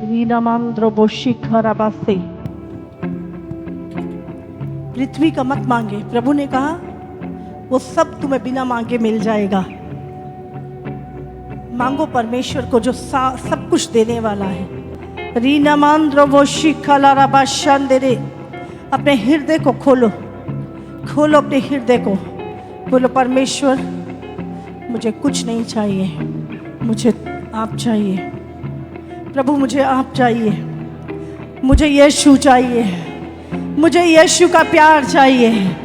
रीनामांद्रोबोशिखराबासे। पृथ्वी का मत मांगे, प्रभु ने कहा वो सब तुम्हें बिना मांगे मिल जाएगा। मांगो परमेश्वर को जो सब कुछ देने वाला है। रीनामांद्रोबोशिखराबाशांदेरे। अपने हृदय को खोलो, खोलो अपने हृदय को, बोलो परमेश्वर मुझे कुछ नहीं चाहिए, मुझे आप चाहिए। प्रभु मुझे आप चाहिए, मुझे यीशु चाहिए, मुझे यीशु का प्यार चाहिए,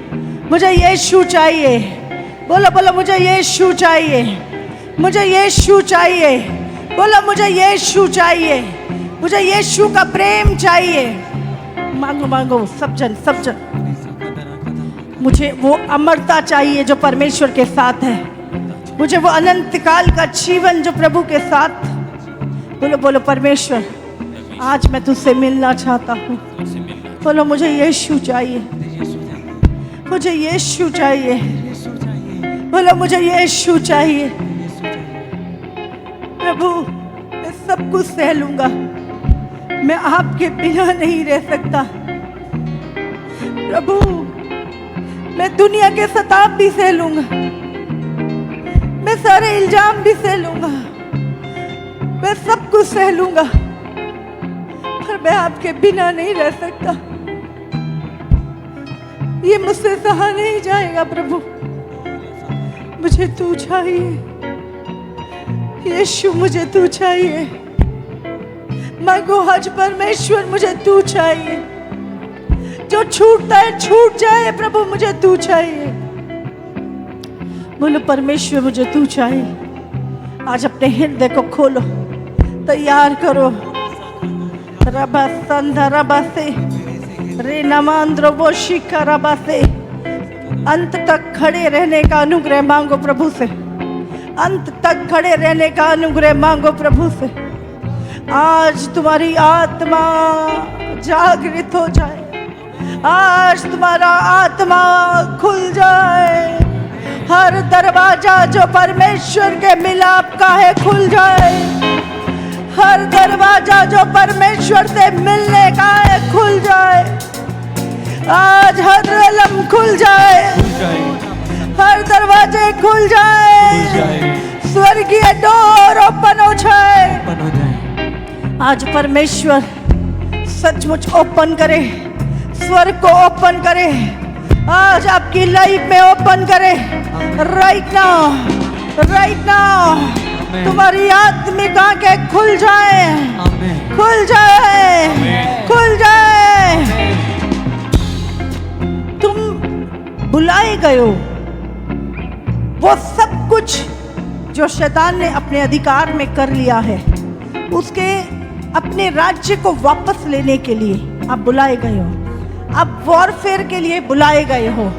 मुझे यीशु चाहिए। बोलो बोलो मुझे यीशु चाहिए, मुझे यीशु चाहिए। बोलो मुझे यीशु चाहिए, मुझे यीशु का प्रेम चाहिए। मांगो मांगो सब जन, सब जन। मुझे वो अमरता चाहिए जो परमेश्वर के साथ है, मुझे वो अनंत काल का जीवन जो प्रभु के साथ। बोलो बोलो परमेश्वर आज मैं तुझसे मिलना चाहता हूँ। बोलो मुझे यीशु चाहिए, मुझे यीशु चाहिए। बोलो मुझे यीशु चाहिए। प्रभु मैं सब कुछ सह लूंगा, मैं आपके बिना नहीं रह सकता। प्रभु मैं दुनिया के सताप भी सह लूंगा, मैं सारे इल्जाम भी सह लूंगा, मैं सब कुछ सह लूंगा, पर मैं आपके बिना नहीं रह सकता। ये मुझसे सहा नहीं जाएगा। प्रभु मुझे तू चाहिए, यीशु मुझे तू चाहिए। मांगो आज परमेश्वर मुझे तू चाहिए। जो छूटता है छूट जाए, प्रभु मुझे तू चाहिए। बोलो परमेश्वर मुझे तू चाहिए। आज अपने हृदय को खोलो, तैयार करो। रबा संधा रबा से रेनामांद्रोबोशिखा रबा से। अंत तक खड़े रहने का अनुग्रह मांगो प्रभु से, अंत तक खड़े रहने का अनुग्रह मांगो प्रभु से। आज तुम्हारी आत्मा जागृत हो जाए, आज तुम्हारा आत्मा खुल जाए। हर दरवाजा जो परमेश्वर के मिलाप का है खुल जाए, हर दरवाजा जो परमेश्वर से मिलने का है खुल जाए। आज हर अलम खुल जाए, हर दरवाजे खुल जाए, स्वर्गीय डोर ओपन हो जाए। आज परमेश्वर सचमुच ओपन करे, स्वर्ग को ओपन करे, आज आपकी लाइफ में ओपन करे। राइट नाउ, राइट नाउ तुम्हारी आत्मिक आंखें खुल जाए, खुल जाए, खुल जाए। तुम बुलाए गए हो वो सब कुछ जो शैतान ने अपने अधिकार में कर लिया है, उसके अपने राज्य को वापस लेने के लिए आप बुलाए गए हो। आप वॉरफेयर के लिए बुलाए गए हो।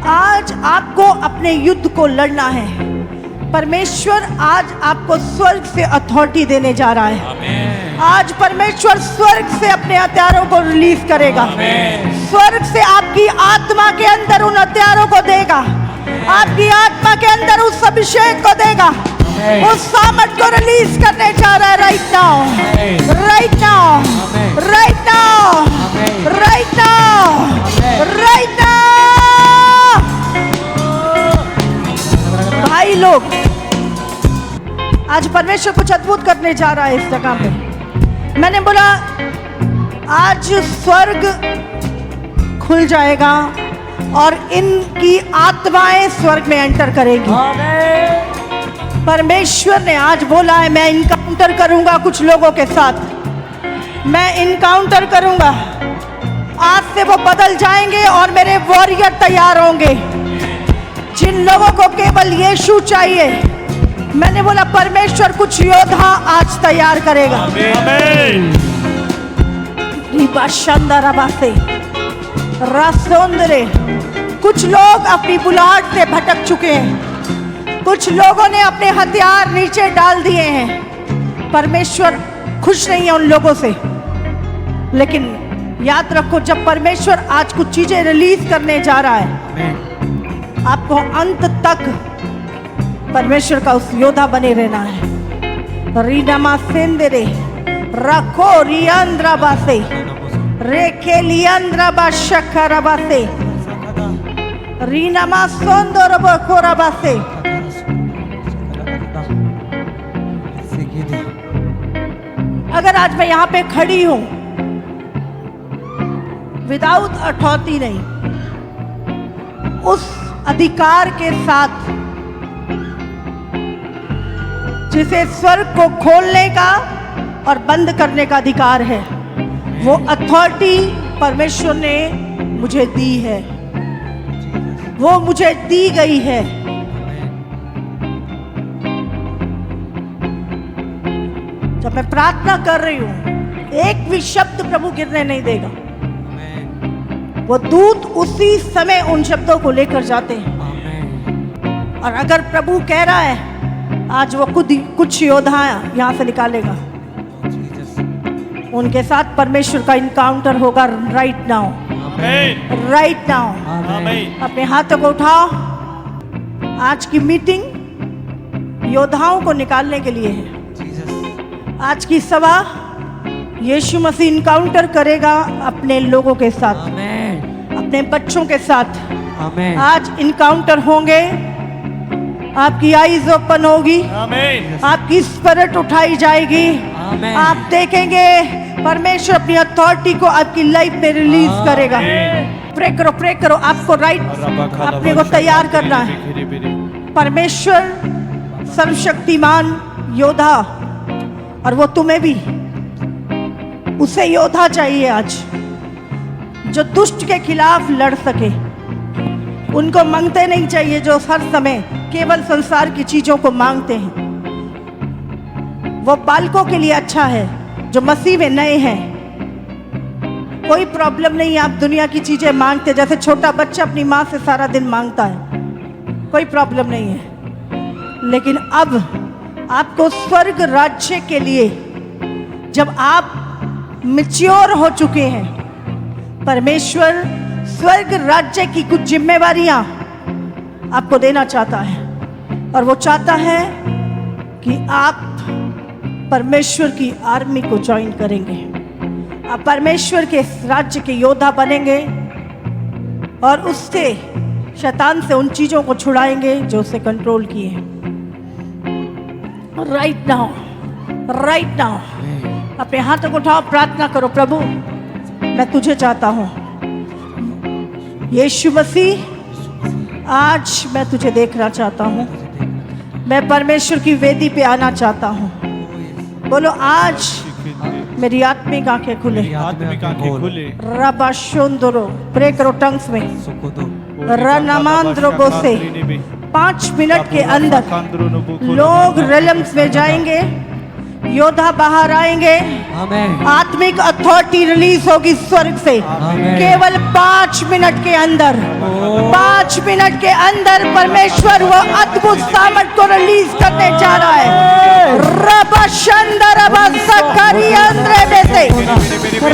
आज आपको अपने युद्ध को लड़ना है। परमेश्वर आज आपको स्वर्ग से अथॉरिटी देने जा रहा है। आज परमेश्वर स्वर्ग से अपने हथियारों को रिलीज करेगा। स्वर्ग से आपकी आत्मा के अंदर उन हथियारों को देगा, आपकी आत्मा के अंदर उस अभिषेक को देगा, उस सामर्थ को रिलीज करने जा रहा है। Right now, right now, right now, right now, right now. भाई लोग आज परमेश्वर कुछ अद्भुत करने जा रहा है इस जगह पे। मैंने बोला आज स्वर्ग खुल जाएगा और इनकी आत्माएं स्वर्ग में एंटर करेगी। परमेश्वर ने आज बोला है मैं इनकाउंटर करूंगा कुछ लोगों के साथ, मैं इनकाउंटर करूंगा। आज से वो बदल जाएंगे और मेरे वॉरियर तैयार होंगे। जिन लोगों को केवल यीशु चाहिए, मैंने बोला परमेश्वर कुछ योद्धा आज तैयार करेगा। कुछ लोग अपनी बुलाहट से भटक चुके हैं, कुछ लोगों ने अपने हथियार नीचे डाल दिए हैं। परमेश्वर खुश नहीं है उन लोगों से, लेकिन याद रखो जब परमेश्वर आज कुछ चीजें रिलीज करने जा रहा है, आपको अंत तक परमेश्वर का उस योद्धा बने रहना है। रीनामा सेंदेरे रखो रियंद्र बासे रेखे लियंद्र बाशकर बासे रीनमा सोंदर बकोरा बासे। अगर आज मैं यहाँ पे खड़ी हूं विदाउट अथॉरिटी नहीं, उस अधिकार के साथ जिसे स्वर्ग को खोलने का और बंद करने का अधिकार है, वो अथॉरिटी परमेश्वर ने मुझे दी है, वो मुझे दी गई है। जब मैं प्रार्थना कर रही हूं एक भी शब्द प्रभु गिरने नहीं देगा। वो दूत उसी समय उन शब्दों को लेकर जाते हैं। और अगर प्रभु कह रहा है आज वो खुद कुछ योद्धा यहां से निकालेगा, उनके साथ परमेश्वर का इनकाउंटर होगा राइट नाउ, राइट नाउ। अपने हाथों को उठाओ। आज की मीटिंग योद्धाओं को निकालने के लिए है। आज की सभा यीशु मसीह इनकाउंटर करेगा अपने लोगों के साथ, अपने बच्चों के साथ। आज इनकाउंटर होंगे। आपकी आईज ओपन होगी, आपकी स्पिरिट उठाई जाएगी। आप देखेंगे परमेश्वर अपनी अथॉरिटी को आपकी लाइफ में रिलीज करेगा। प्रे करो, प्रे करो। आपको राइट अपने को तैयार करना है। परमेश्वर सर्वशक्तिमान योद्धा, और वो तुम्हें भी, उसे योद्धा चाहिए आज जो दुष्ट के खिलाफ लड़ सके। उनको मांगते नहीं चाहिए जो हर समय केवल संसार की चीजों को मांगते हैं। वो बालकों के लिए अच्छा है जो मसीह में नए हैं। कोई प्रॉब्लम नहीं है आप दुनिया की चीजें मांगते, जैसे छोटा बच्चा अपनी माँ से सारा दिन मांगता है, कोई प्रॉब्लम नहीं है। लेकिन अब आपको स्वर्ग राज्य के लिए, जब आप मैच्योर हो चुके हैं, परमेश्वर स्वर्ग राज्य की कुछ जिम्मेवारियां आपको देना चाहता है। और वो चाहता है कि आप परमेश्वर की आर्मी को ज्वाइन करेंगे, आप परमेश्वर के राज्य के योद्धा बनेंगे और उससे शैतान से उन चीजों को छुड़ाएंगे जो उसे कंट्रोल किए हैं। राइट नाउ, राइट नाउ अपने हाथों को उठाओ, प्रार्थना करो। प्रभु मैं तुझे चाहता हूं, यीशु मसीह आज मैं तुझे देखना चाहता हूं। मैं परमेश्वर की वेदी पे आना चाहता हूं। बोलो आज मेरी आत्मिक आंखें खुले, रबा शोंदरो। प्रे करो टंग्स में। रनामांद्रो बोसे। 5 मिनट के अंदर लोग रेलम्स में जाएंगे, योद्धा बाहर आएंगे, आत्मिक अथॉरिटी रिलीज होगी स्वर्ग से। केवल 5 मिनट के अंदर, 5 मिनट के अंदर परमेश्वर वो अद्भुत सामर्थ को रिलीज करने जा रहा है। रबा शंदर रबा सकरी अंद्रे बेसे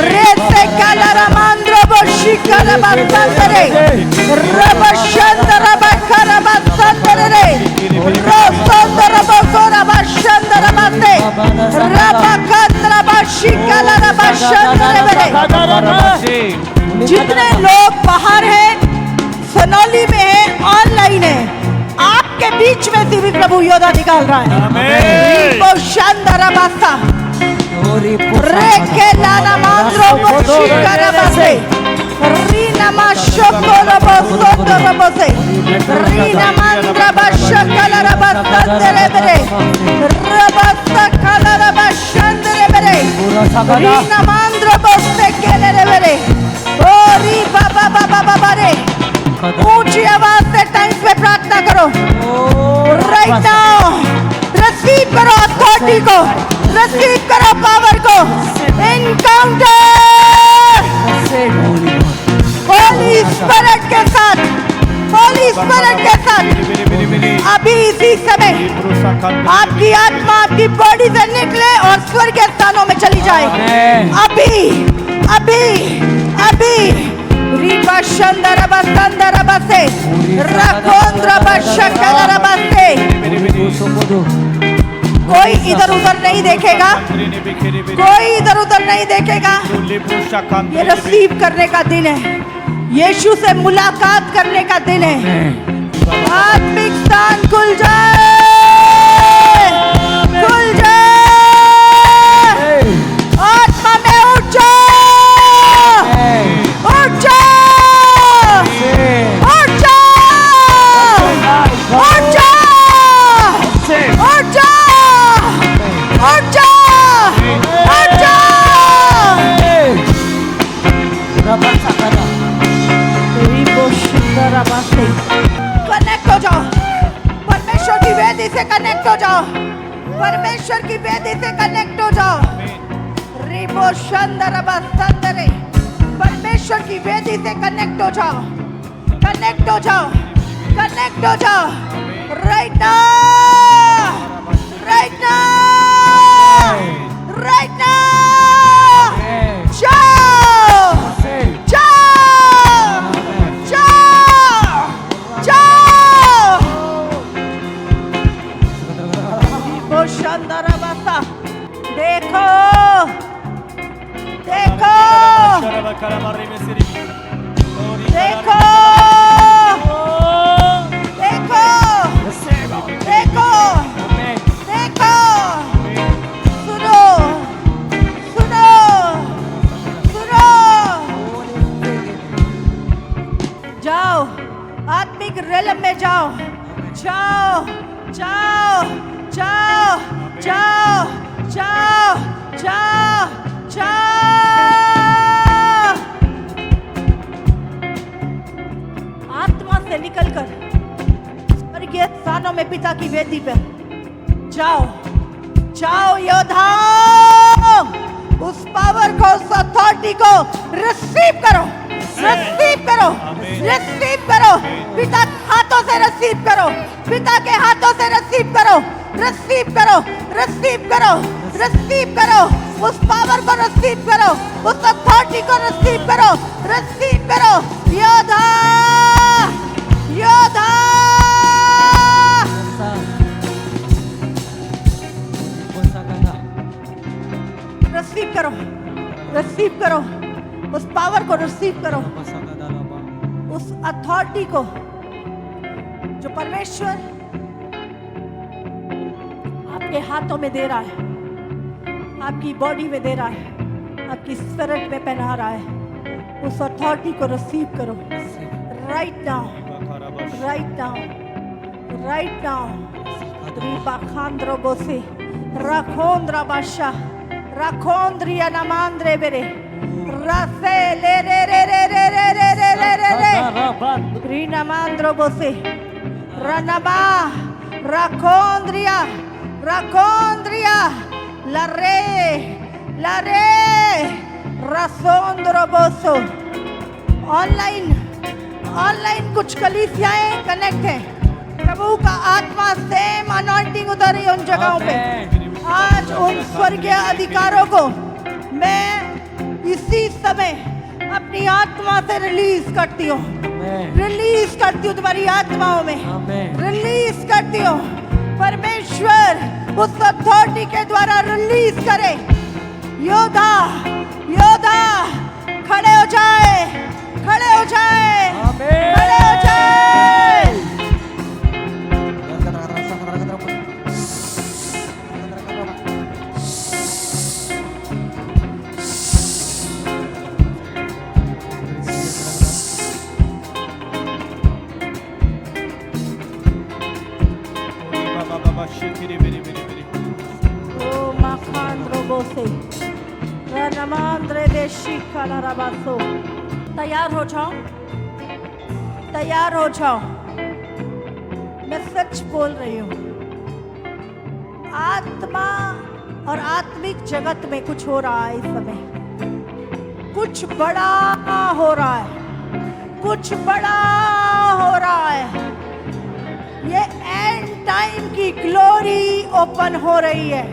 रेसे कलरमांद्रो बोशी कलबा संदरे रबा शंदर रबा करबा संदरे रोसंदर रबा कोरबा शंदर रबा से रबा कंद्रा बाशी कलरबा शंदरे बेरे। जितने लोग बाहर हैं, सनौली में है, ऑनलाइन है, आपके बीच में से भी प्रभु योद्धा निकाल रहा है। शानदार बासा रेखे लाना मांद्रो बशी करबसे रीना माशको रबसो रबसे रीना मांद्रा बशकल रबसंदरे बेरे रबसा कलर बशंदरे बेरे रीना मांद्रो बसे केले बेरे। ओरी बाबा बाबा बाबा रे, ऊंची आवाज से टाइम्स में प्रार्थना करो। राइट नाउ रिसीव करो अथॉरिटी को, रिसीव करो पावर को। एनकाउंटर होली स्पिरिट के साथ, होली स्पिरिट के साथ अभी इसी समय आपकी आत्मा आपकी बॉडी से निकले और स्वर्ग के स्थानों में चली जाए। अभी अभी अभी रीबा शंदर बसंदर बसे रकोंद्र बशकल बसे कोई इधर उधर नहीं देखेगा, कोई इधर उधर नहीं देखेगा। ये रिसीव करने का दिन है, यीशु से मुलाकात करने का दिन है। आत्मिक स्थान खुल जाए, खुल जाए, आत्मा में उठ जाओ, उठ जाओ, उठ जाओ, उठ जाओ, उठ जाओ, उठ जाओ, उठ जाओ। कनेक्ट हो जाओ, परमेश्वर की वेदी से कनेक्ट हो जाओ, परमेश्वर की वेदी से कनेक्ट हो जाओ। रिबो शंदरबस्तरे, परमेश्वर की वेदी से कनेक्ट हो जाओ, कनेक्ट हो जाओ, कनेक्ट हो जाओ। Right now, right now, right now, जाओ, जाओ, जाओ, जाओ। रिबो शंदरबस्ता, देखो, देखो, देखो, देखो, देखो, देखो, सुनो, सुनो, सुनो। जाओ, आत्मिक रेलम में जाओ, जाओ, जाओ, जाओ, जाओ, जाओ, जाओ, जाओ। आत्मा से निकलकर स्वर्गीय स्थानों में पिता की वेदी पे जाओ, जाओ योद्धाओ, उस पावर को, उस अथॉरिटी को रिसीव करो, रिसीव करो, रिसीव करो। पिता के हाथों से रिसीव करो, पिता के हाथों से रिसीव करो, रिसीव करो, रिसीव करो, रिसीव करो। उस पावर को रिसीव करो, उस अथॉरिटी को रिसीव करो, रिसीव करो। योद्धा, योद्धा, रिसीव करो, रिसीव करो, उस पावर को रिसीव करो, उस अथॉरिटी को जो परमेश्वर आपके हाथों में दे रहा है, आपकी बॉडी में दे रहा है, आपकी स्पिरिट में पहना रहा है। उस अथॉरिटी को रिसीव करो right now, right now, right now. रिबाखांद्रो बोसे, राखोंद्रा बाशा, राखोंद्रिया नमांद्रे बेरे, रसे ले रे रे रे रे रे रे रे रे रे रे, ग्रीनमांद्रो बोसे, रनमा, राखोंद्रिया, राखोंद्रिया, लरे, लरे, रसोंद्रो बोसो। ऑनलाइन, ऑनलाइन कुछ कलीसियाएं कनेक्ट हैं, प्रभु का आत्मा सेम अनॉइंटिंग उतर रही है उन जगहों पे। आज उन स्वर्गीय अधिकारों को मैं इसी समय अपनी आत्मा से रिलीज करती हूँ, रिलीज करती हूँ तुम्हारी आत्माओं में, रिलीज करती हूँ। परमेश्वर उस अथॉरिटी के द्वारा रिलीज करे। योद्धा, योद्धा खड़े हो जाए, खड़े हो जाए, खड़े हो जाए। ओ माखांद्रो बोसे, रनमांद्रे देशी कालाराबासो। तैयार हो जाओ, तैयार हो जाओ। मैं सच बोल रही हूँ, आत्मा और आत्मिक जगत में कुछ हो रहा है इस समय, कुछ बड़ा हो रहा है, कुछ बड़ा हो रहा है। ये एंड टाइम की ग्लोरी ओपन हो रही है,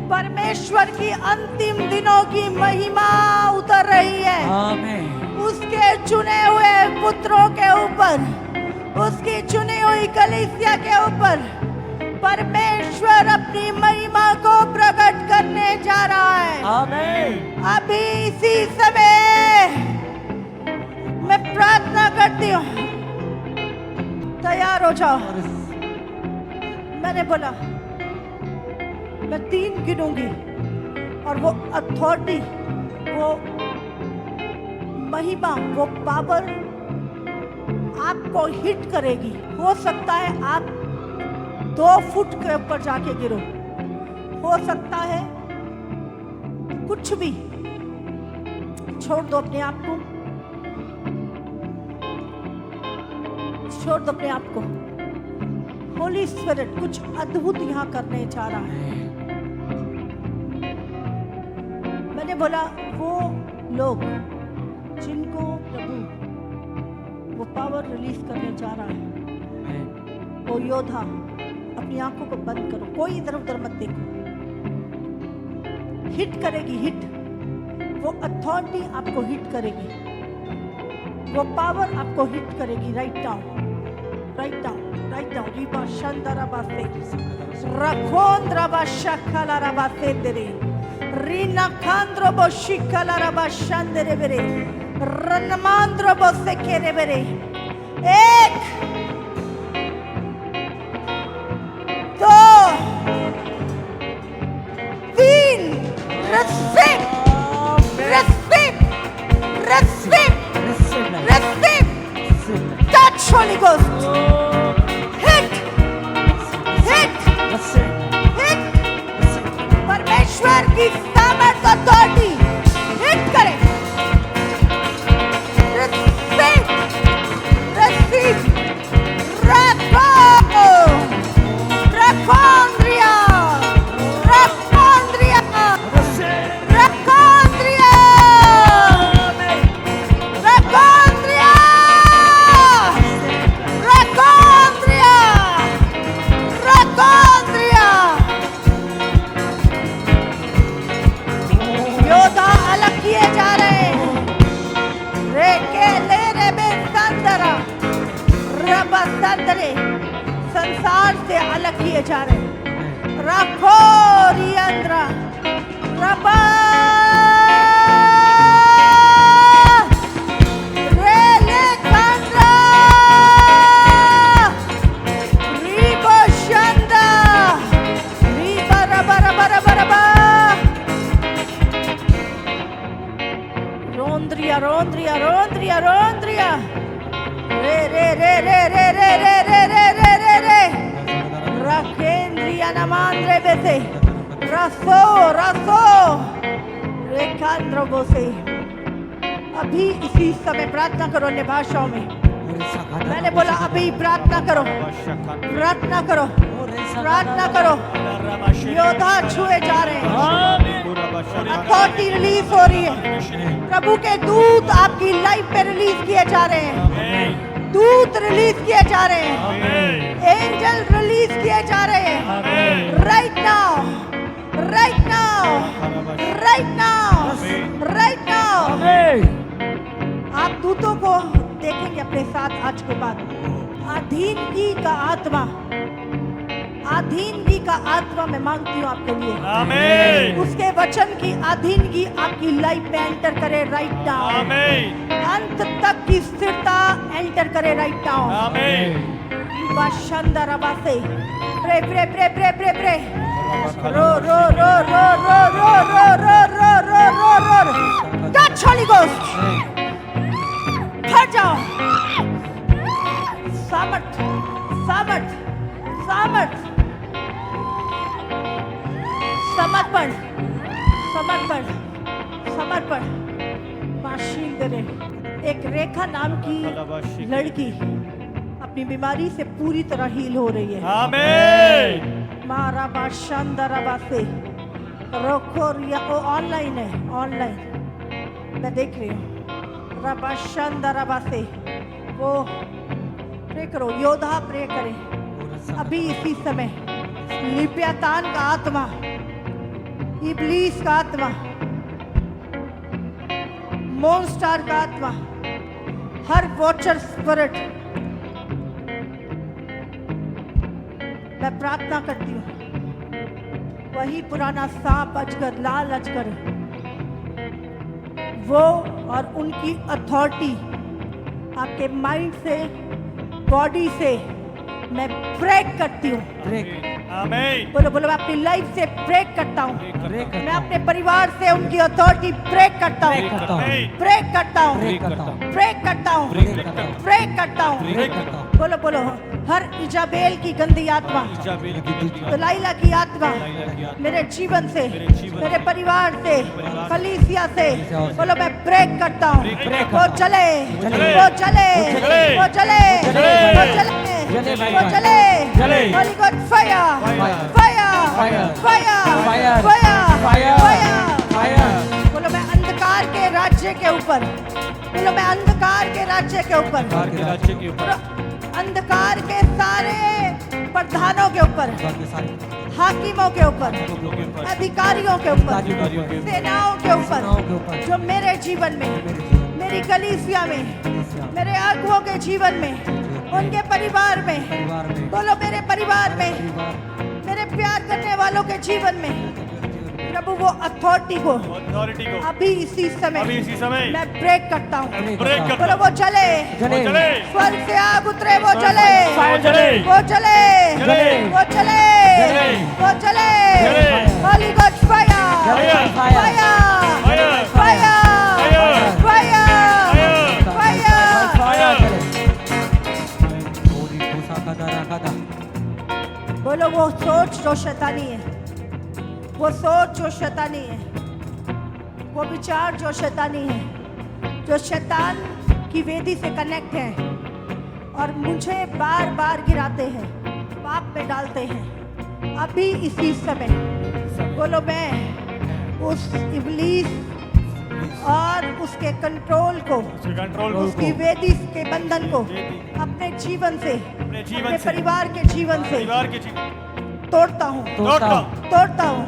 परमेश्वर की अंतिम दिनों की महिमा उतर रही है। उसके चुने हुए पुत्रों के ऊपर, उसकी चुनी हुई कलीसिया के ऊपर परमेश्वर अपनी महिमा को प्रकट करने जा रहा है। आमीन। अभी इसी समय मैं प्रार्थना करती हूँ, तैयार हो जाओ। मैंने बोला मैं 3 गिनूंगी और वो अथॉरिटी, वो महिमा, वो पावर आपको हिट करेगी। हो सकता है आप 2 फुट के ऊपर जाके गिरो, हो सकता है कुछ भी। छोड़ दो अपने आप को, छोड़ दो अपने आप को। होली स्पिरिट कुछ अद्भुत यहाँ करने जा रहा है। मैंने बोला वो लोग जिनको प्रभु वो पावर रिलीज करने जा रहा है, वो योद्धा, अपनी आंखों को बंद करो, कोई इधर उधर मत देखो। हिट करेगी, हिट। वो अथॉरिटी आपको हिट करेगी, वो पावर आपको हिट करेगी। Right down, right down, right down. रिबा शंदरा बासे रखोंद्रा बाशखला रबासे दरे रीना खांद्रो बोशिकला रबाशंदरे बेरे रनमांद्रो बोसे केरे बेरे। 1 2 3 receive, receive, receive, receive. Touch Holy Ghost. Hit, hit, hit. परमेश्वर की सामर्थ अथॉरिटी हिट करे। Receive, receive. रखो, रखोंद्रिया, रखोंद्रिया, रखोंद्रिया, रखोंद्रिया, रखोंद्रिया, रखोंद्रिया। योद्धा अलग किए जा रहे हैं। रेके ले रे बे संदरा रबा संदरे संसार से अलग किए जा रहे हैं। रखो रियंद्रा रबा रेले कंद्रा रीबो शंदा रीबा रबा रबा रबा रबा। रोंद्रिया रोंद्रिया रोंद्रिया रोंद्रिया रे रे रे रे रे रे रे रे रे रे रे रे रखेंद्रिया नमांद्रे बेसे रसो रसो रेखांद्रो बोसे। अभी इसी समय प्रार्थना करो अन्य भाषाओं में। मैंने बोला अभी प्रार्थना करो, प्रार्थना करो, प्रार्थना करो। योद्धा छुए जा रहे हैं, अथॉरिटी रिलीज हो रही है। प्रभु के दूत आपकी लाइफ पे रिलीज किए जा रहे हैं, दूत रिलीज किए जा रहे हैं, एंजल रिलीज किए जा रहे हैं। Right now, right now, right now, right now. आप दूतों को देखेंगे अपने साथ आज के बाद। अधीनगी का आत्मा, अधीनगी का आत्मा मैं मांगती हूँ आपके लिए। आमीन। उसके वचन की अधीनगी आपकी लाइफ में एंटर करे राइट नाउ। आमीन। अंत तक की स्थिरता एंटर करे राइट नाउ। आमीन। बाशंदर बासे pray pray pray pray pray pray रो रो रो रो रो रो रो रो रो रो रो रो। टच होली घोस्ट, हट जाओ। सामर्थ, सामर्थ, सामर्थ, समर्पण, समर्पण, समर्पण। माशील दे। एक रेखा नाम की लड़की अपनी बीमारी से पूरी तरह हील हो रही है। आमीन। मारा बाशांदरा से रोको रिया। वो ऑनलाइन है, ऑनलाइन मैं देख रही हूँ। रबाशांदरा से वो प्रे करो, योद्धा प्रे करें अभी इसी समय। लिव्यातान का आत्मा, इब्लीस का आत्मा, मॉन्स्टर का आत्मा, हर वॉचर स्पिरिट मैं प्रार्थना करती हूँ, वही पुराना सांप अजगर, लाल अजगर, वो और उनकी अथॉरिटी आपके माइंड से, बॉडी से मैं ब्रेक करती हूँ। आमीन। बोलो बोलो, मैं अपनी लाइफ से ब्रेक करता हूँ। ब्रेक मैं करता अपने परिवार से उनकी अथॉरिटी ब्रेक करता हूँ। ब्रेक करता हूँ। ब्रेक करता हूँ। ब्रेक करता हूँ। ब्रेक करता हूँ। ब्रेक करता हूँ। ब्रेक करता हूँ। ब्रेक करता हूँ। बोलो बोलो, हर इजाबेल की गंदी आत्मा, इजाबेल की गंदी दलाइला की आत्मा मेरे जीवन से, मेरे परिवार से, कलीसिया से, बोलो मैं ब्रेक करता हूँ। वो चले, वो चले, वो चले, वो चले, वो चले, Holi god fire, fire, fire, fire, fire. बोलो मैं अंधकार के राज्य के ऊपर, बोलो मैं अंधकार के राज्य के ऊपर, राज्य के ऊपर, अंधकार के सारे प्रधानों के ऊपर, हाकिमों के ऊपर, अधिकारियों के ऊपर, सेनाओं के ऊपर, जो मेरे जीवन में, मेरी कलीसिया में, मेरे अगुओं के जीवन में, उनके परिवार में, बोलो मेरे परिवार में, मेरे प्यार करने वालों के जीवन में, प्रभु वो अथॉरिटी को अभी इसी समय मैं ब्रेक करता हूँ। ब्रेक करता बोलो वो चले, चले, स्वर्ग से आग उतरे, वो चले, चले, वो चले, चले, वो चले, चले, वो चले, चले, Holi god fire, fire, fire, fire, fire, fire. बोलो वो सोच जो शैतानी है, वो सोच जो शैतानी है, वो विचार जो शैतानी है, जो शैतान की वेदी से कनेक्ट है और मुझे बार बार गिराते हैं, पाप में डालते हैं, अभी इसी समय बोलो मैं उस इब्लीस और उसके कंट्रोल को, उसकी वेदी के बंधन को अपने जीवन से, अपने परिवार के जीवन से तोड़ता हूँ, तोड़ता हूँ, तोड़ता हूँ,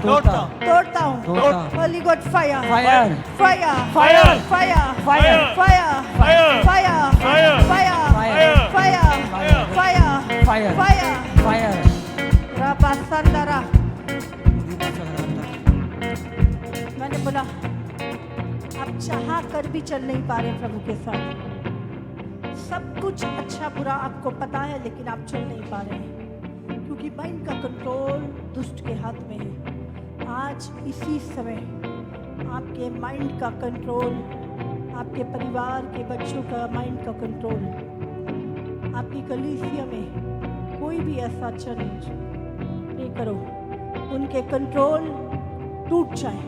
तोड़ता हूँ। Holy god fire, fire, fire, fire, fire, fire, fire, fire, fire, fire, fire, fire, fire, fire, राबासंदरा। मैंने बोला आप चाह कर भी चल नहीं पा रहे प्रभु के साथ, सब कुछ अच्छा बुरा आपको पता है लेकिन आप चल नहीं पा रहे हैं क्योंकि माइंड का कंट्रोल दुष्ट के हाथ में है। आज इसी समय आपके माइंड का कंट्रोल, आपके परिवार के बच्चों का माइंड का कंट्रोल, आपकी कलीसिया में कोई भी ऐसा चैलेंज नहीं करो, उनके कंट्रोल टूट जाए,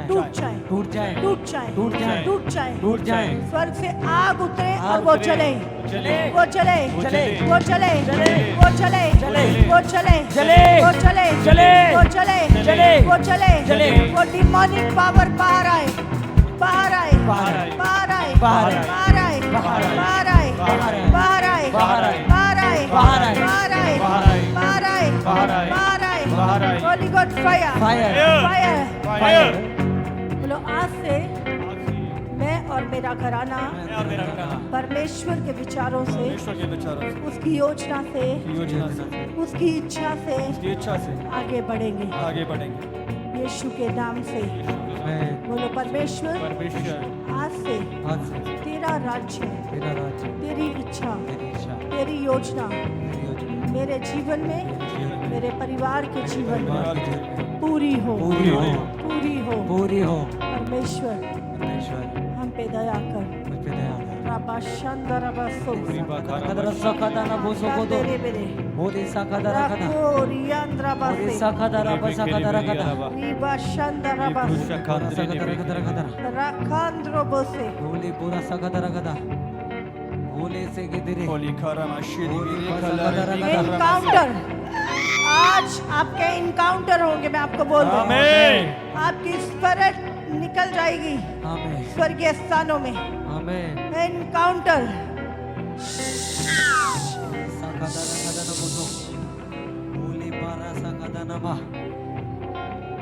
टूट जाए, टूट जाए, टूट जाए, टूट जाए, टूट जाए, टूट जाए। स्वर्ग से आग उतरे और वो चले, वो चले, चले, वो चले, चले, वो चले, चले, वो चले, चले, वो चले, चले, वो चले, चले, वो चले, चले। वो डिमोनिक पावर बाहर आए, बाहर आए, बाहर आए, बाहर आए, बाहर आए, बाहर आए, बाहर आए, बाहर आए, बाहर आए, बाहर आए, बाहर आए, बाहर आए, बाहर आए, बाहर आए, बाहर आए, बाहर आए, बाहर आए, बाहर आए, बाहर आए। Holi god fire, fire, fire. Fire. बोलो आज से मैं और मेरा घराना और मेरा कहना, परमेश्वर के विचारों से, ईश्वर के विचारों से, उसकी योजना से, योजना से, उसकी इच्छा से उसकी इच्छा से आगे बढ़ेंगे आगे बढ़ेंगे। यीशु के नाम से। बोलो परमेश्वर परमेश्वर आज से आज से तेरा राज्य, तेरा राज्य, तेरी इच्छा, तेरी इच्छा, तेरी योजना तेरी योजना मेरे जीवन में, मेरे परिवार के जीवन परिवार में के पूरी हो, पूरी हो, पूरी हो। पूरी हो। परमेश्वर परमेश्वर हम पे दया कर। मुझ पे दया कर। राबाशंदरबासो कदर सकदाना बोसो कोदो बेरे बोली सकदारा कदा बोली राकोरियांद्रबासे सकदारा बसकदारा कदा रिबाशंदरबासे सकदारा कदारा कदा राखांद्रबोसे। बोली पूरा सकदारा कदा बोले से गिदरे होली खरम अशीरी इनकाउंटर, आज आपके इनकाउंटर होंगे, मैं आपको बोल रही हूँ। आमीन। आपकी स्पिरिट निकल जाएगी आमेन स्वर्गीय स्थानों में। आमेन इनकाउंटर सकदारा कदा न बोसो बोली पारा सकदाना बा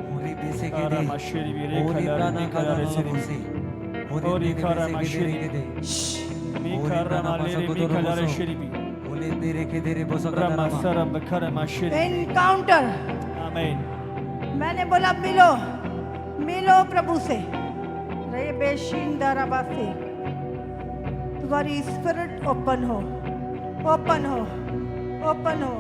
बोली बेसे गिदे खरम अशीरी बोली प्राणा कदा न बोसे बोली खरम अशीरी गिदे मी खरम अलीरी मी खलारे शिरी बोली बोली रेखे तेरे बोसो Rama कदनमा Sarab Karama Shiri. Encounter Amen. मैंने बोला मिलो मिलो प्रभु से रे बेशिंदा रबा से तुम्हारी स्पिरिट ओपन हो ओपन हो ओपन हो